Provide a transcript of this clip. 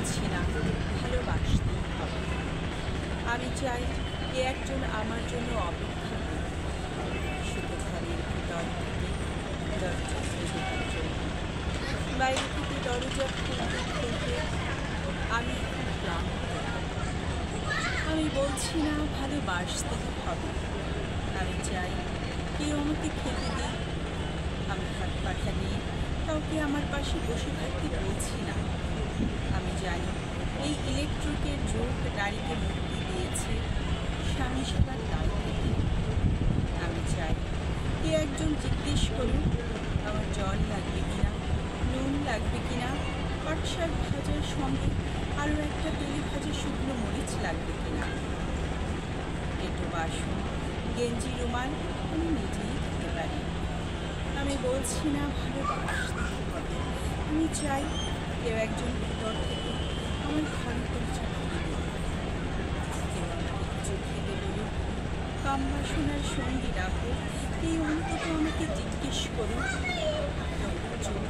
বলছি না ভালোবাসতেই হবে। আমি চাই কে একজন আমার জন্য অপেক্ষা করুক, শুধু ঘরের ভিতর থেকে দরজা খুলে দেওয়ার জন্য। বাইরে থেকে দরজা খুলতে খুলতে আমি খুব ক্লান্ত। আমি বলছি না ভালোবাসতেই হবে। আমি চাই কেউ আমাকে খেতে দিক। আমি হাত পাখা নিয়ে কাউকে আমার পাশে বসে থাকতে বলছি না। আমি জানি এই ইলেকট্রিকের যুগ নারীকে মুক্তি দিয়েছে স্বামী সেবার দায় থেকে। আমি চাই কে একজন জিজ্ঞেস করুন আমার জল লাগবে কিনা, নুন লাগবে কিনা, পাট শাক ভাজার সঙ্গে আরও একটা তেলে ভাজা শুকনো মরিচ লাগবে কিনা। একটু বাসন, গেঞ্জি, রুমাল আমি নিজেই খেতে পারি। আমি বলছি না ভালোবাসতে হবে। আমি চাই কেউ একজন ভিতর থেকে আমার ঘরে পৌঁছা করে দেবে। কেউ আমাকে কিছু খেতে বলুক, কাম বাসনার সঙ্গী রাখুক, এই অন্তত আমাকে জিজ্ঞেস করুক চোখ